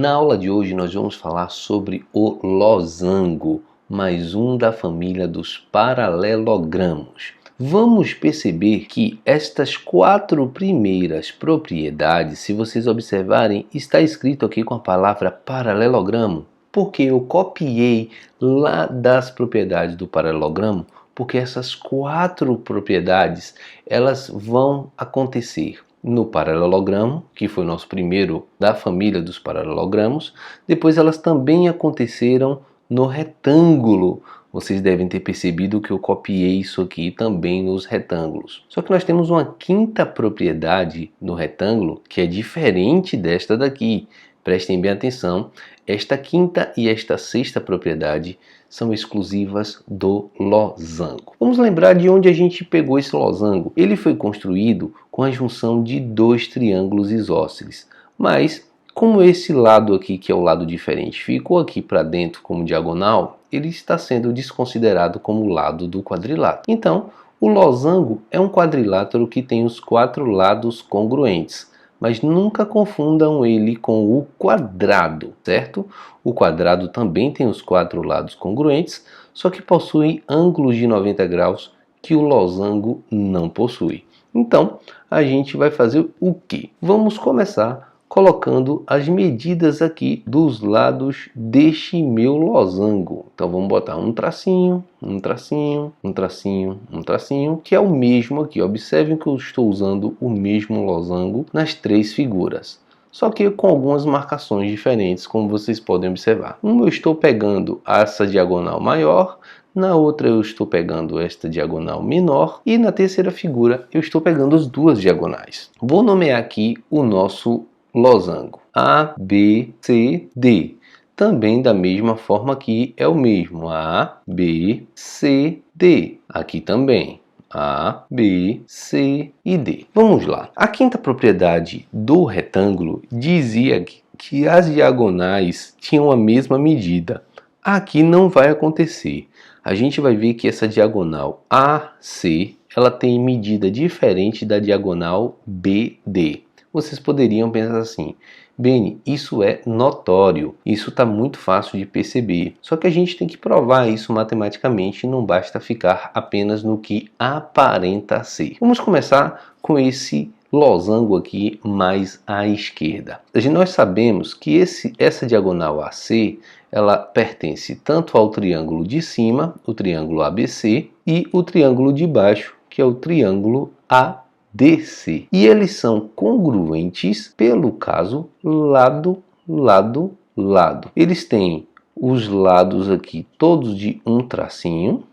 Na aula de hoje nós vamos falar sobre o losango, mais um da família dos paralelogramos. Vamos perceber que estas quatro primeiras propriedades, se vocês observarem, está escrito aqui com a palavra paralelogramo, porque eu copiei lá das propriedades do paralelogramo, porque essas quatro propriedades elas vão acontecer no paralelogramo, que foi o nosso primeiro da família dos paralelogramos. Depois elas também aconteceram no retângulo. Vocês devem ter percebido que eu copiei isso aqui também nos retângulos. Só que nós temos uma quinta propriedade no retângulo que é diferente desta daqui. Prestem bem atenção, esta quinta e esta sexta propriedade são exclusivas do losango. Vamos lembrar de onde a gente pegou esse losango. Ele foi construído com a junção de dois triângulos isósceles, mas como esse lado aqui, que é o lado diferente, ficou aqui para dentro como diagonal, ele está sendo desconsiderado como lado do quadrilátero. Então, o losango é um quadrilátero que tem os quatro lados congruentes. Mas nunca confundam ele com o quadrado, certo? O quadrado também tem os quatro lados congruentes, só que possui ângulos de 90 graus que o losango não possui. Então, a gente vai fazer o quê? Vamos começar colocando as medidas aqui dos lados deste meu losango. Então vamos botar um tracinho, um tracinho, um tracinho, um tracinho, que é o mesmo aqui. Observem que eu estou usando o mesmo losango nas três figuras, só que com algumas marcações diferentes, como vocês podem observar. Eu estou pegando essa diagonal maior, na outra eu estou pegando esta diagonal menor e na terceira figura eu estou pegando as duas diagonais. Vou nomear aqui o nosso losango A, B, C, D. Também da mesma forma aqui é o mesmo A, B, C, D. Aqui também A, B, C e D. Vamos lá. A quinta propriedade do retângulo dizia que as diagonais tinham a mesma medida. Aqui não vai acontecer. A gente vai ver que essa diagonal AC ela tem medida diferente da diagonal BD. Vocês poderiam pensar assim: Beni, isso é notório, isso está muito fácil de perceber. Só que a gente tem que provar isso matematicamente, não basta ficar apenas no que aparenta ser. Vamos começar com esse losango aqui mais à esquerda. Nós sabemos que essa diagonal AC ela pertence tanto ao triângulo de cima, o triângulo ABC, e o triângulo de baixo, que é o triângulo ADC. E eles são congruentes pelo caso lado, lado, lado. Eles têm os lados aqui todos de um tracinho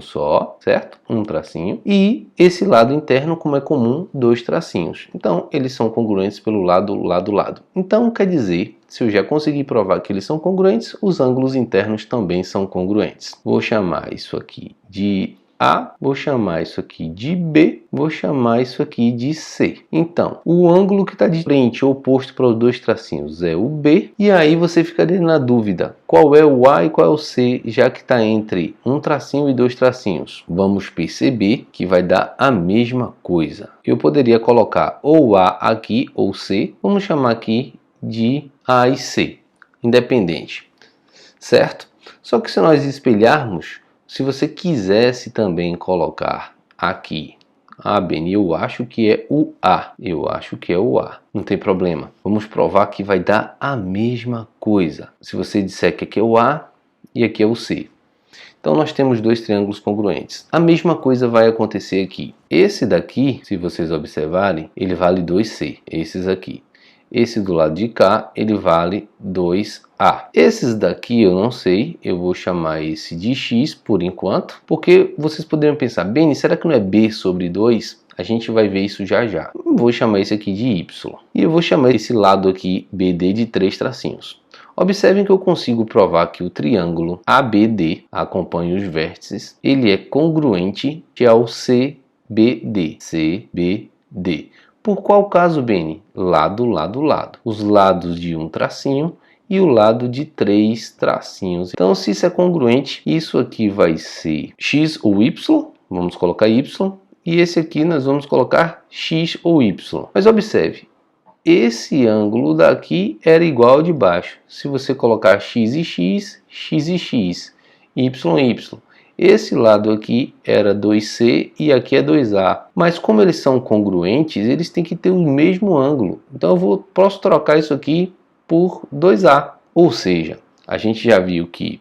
só, certo? Um tracinho. E esse lado interno, como é comum, dois tracinhos. Então, eles são congruentes pelo lado, lado, lado. Então, quer dizer, se eu já consegui provar que eles são congruentes, os ângulos internos também são congruentes. Vou chamar isso aqui de A, vou chamar isso aqui de B, vou chamar isso aqui de C. Então, o ângulo que está de frente, oposto para os dois tracinhos, é o B. E aí você ficaria na dúvida, qual é o A e qual é o C, já que está entre um tracinho e dois tracinhos. Vamos perceber que vai dar a mesma coisa. Eu poderia colocar ou A aqui ou C. Vamos chamar aqui de A e C, independente, certo? Só que se nós espelharmos, se você quisesse também colocar aqui Beni, eu acho que é o A. Eu acho que é o A. Não tem problema. Vamos provar que vai dar a mesma coisa. Se você disser que aqui é o A e aqui é o C. Então nós temos dois triângulos congruentes. A mesma coisa vai acontecer aqui. Esse daqui, se vocês observarem, ele vale 2C. Esses aqui. Esse do lado de cá, ele vale 2A. Esses daqui eu não sei, eu vou chamar esse de X por enquanto, porque vocês poderiam pensar, Beni, será que não é B sobre 2? A gente vai ver isso já já. Eu vou chamar esse aqui de Y. E eu vou chamar esse lado aqui, BD, de 3 tracinhos. Observem que eu consigo provar que o triângulo ABD, acompanha os vértices, ele é congruente ao CBD. CBD. Por qual caso, Beni? Lado, lado, lado. Os lados de um tracinho e o lado de 3 tracinhos. Então, se isso é congruente, isso aqui vai ser X ou Y. Vamos colocar Y. E esse aqui nós vamos colocar X ou Y. Mas observe, esse ângulo daqui era igual ao de baixo. Se você colocar x e x, x e x, y e y. Esse lado aqui era 2C e aqui é 2A. Mas como eles são congruentes, eles têm que ter o mesmo ângulo. Então posso trocar isso aqui por 2A. Ou seja, a gente já viu que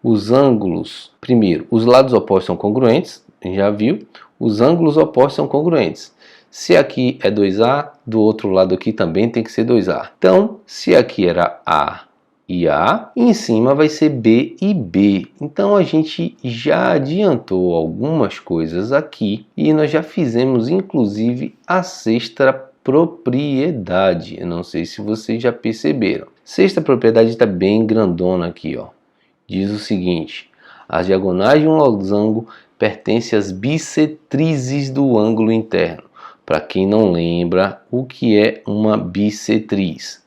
os ângulos, primeiro, os lados opostos são congruentes, a gente já viu, os ângulos opostos são congruentes. Se aqui é 2A, do outro lado aqui também tem que ser 2A. Então, se aqui era A e A, em cima vai ser B e B. Então, a gente já adiantou algumas coisas aqui e nós já fizemos, inclusive, a sexta propriedade. Eu não sei se vocês já perceberam. Sexta propriedade está bem grandona aqui, ó. Diz o seguinte: as diagonais de um losango pertencem às bissetrizes do ângulo interno. Para quem não lembra, o que é uma bissetriz?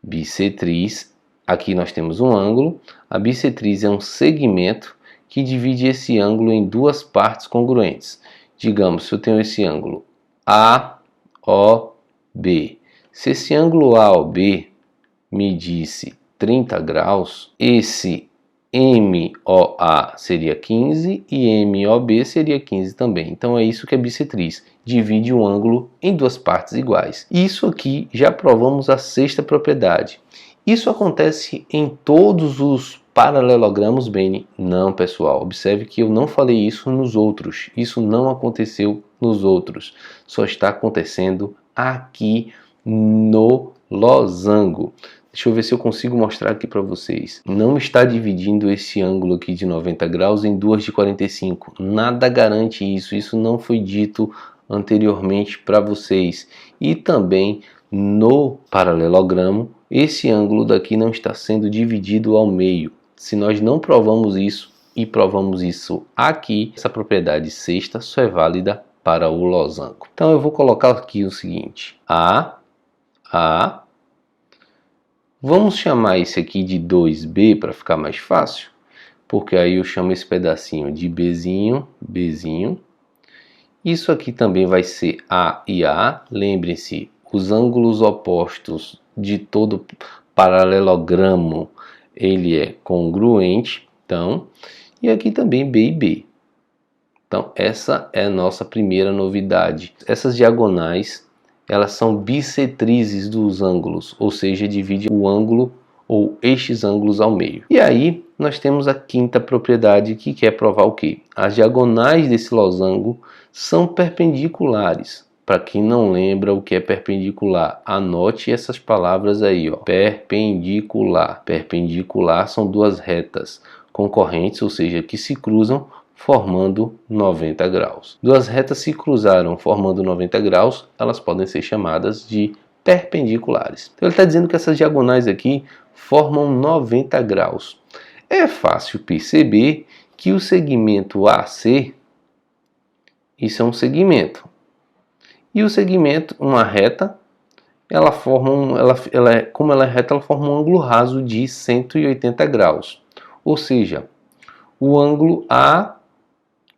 Bissetriz, aqui nós temos um ângulo. A bissetriz é um segmento que divide esse ângulo em duas partes congruentes. Digamos, se eu tenho esse ângulo AOB. Se esse ângulo AOB medisse 30 graus, esse MOA seria 15 e MOB seria 15 também. Então é isso que é bissetriz. Divide o ângulo em duas partes iguais. Isso aqui já provamos a sexta propriedade. Isso acontece em todos os paralelogramos, Beni? Não, pessoal. Observe que eu não falei isso nos outros. Isso não aconteceu nos outros. Só está acontecendo aqui no losango. Deixa eu ver se eu consigo mostrar aqui para vocês. Não está dividindo esse ângulo aqui de 90 graus em duas de 45. Nada garante isso. Isso não foi dito anteriormente para vocês. E também no paralelogramo, esse ângulo daqui não está sendo dividido ao meio. Se nós não provamos isso e provamos isso aqui, essa propriedade sexta só é válida para o losango. Então eu vou colocar aqui o seguinte: A. Vamos chamar esse aqui de 2B para ficar mais fácil, porque aí eu chamo esse pedacinho de Bzinho. Isso aqui também vai ser A e A. Lembrem-se, os ângulos opostos de todo paralelogramo, ele é congruente. Então, e aqui também B e B. Então, essa é a nossa primeira novidade. Essas diagonais, elas são bissetrizes dos ângulos, ou seja, divide o ângulo ou estes ângulos ao meio. E aí, nós temos a quinta propriedade que quer provar o quê? As diagonais desse losango são perpendiculares. Para quem não lembra o que é perpendicular, anote essas palavras aí, ó. Perpendicular. Perpendicular são duas retas concorrentes, ou seja, que se cruzam formando 90 graus. Duas retas se cruzaram formando 90 graus, elas podem ser chamadas de perpendiculares. Então ele está dizendo que essas diagonais aqui formam 90 graus. É fácil perceber que o segmento AC, isso é um segmento. E o segmento, uma reta, ela forma como ela é reta, ela forma um ângulo raso de 180 graus. Ou seja, o ângulo A,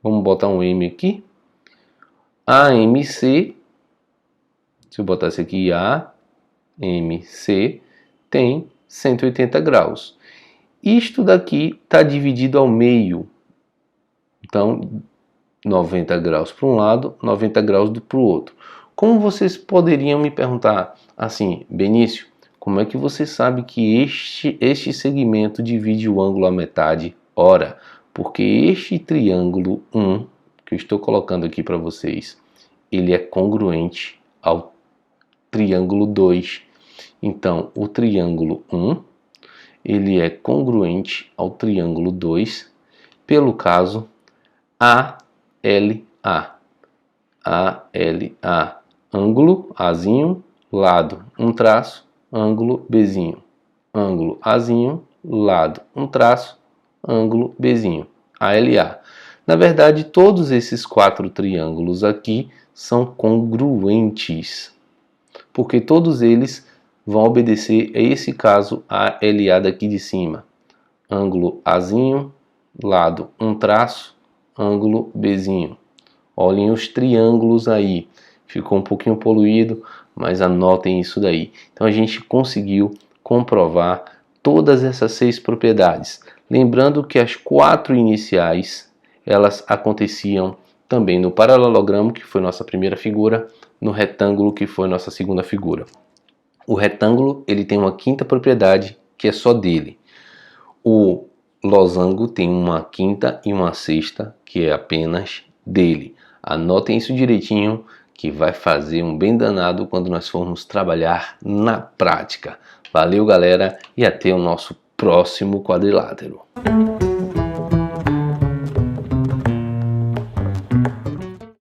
vamos botar um M aqui, AMC, se eu botar esse aqui AMC, tem 180 graus. Isto daqui está dividido ao meio. Então, 90 graus para um lado, 90 graus para o outro. Como vocês poderiam me perguntar assim, Benício, como é que você sabe que este segmento divide o ângulo à metade? Ora, porque este triângulo 1, que eu estou colocando aqui para vocês, ele é congruente ao triângulo 2. Então, o triângulo 1, ele é congruente ao triângulo 2, pelo caso ALA. ALA. Ângulo Azinho, lado, um traço, ângulo Bzinho. Ângulo Azinho, lado, um traço, ângulo Bzinho. ALA. Na verdade, todos esses quatro triângulos aqui são congruentes, porque todos eles vão obedecer a esse caso ALA daqui de cima. Ângulo Azinho, lado, um traço, ângulo Bzinho. Olhem os triângulos aí. ficou um pouquinho poluído, mas anotem isso daí. Então a gente conseguiu comprovar todas essas 6 propriedades. Lembrando que as 4 iniciais, elas aconteciam também no paralelogramo, que foi nossa primeira figura, no retângulo, que foi nossa segunda figura. O retângulo, ele tem uma 5ª propriedade, que é só dele. O losango tem uma 5ª e uma 6ª, que é apenas dele. Anotem isso direitinho, que vai fazer um bem danado quando nós formos trabalhar na prática. Valeu, galera, e até o nosso próximo quadrilátero.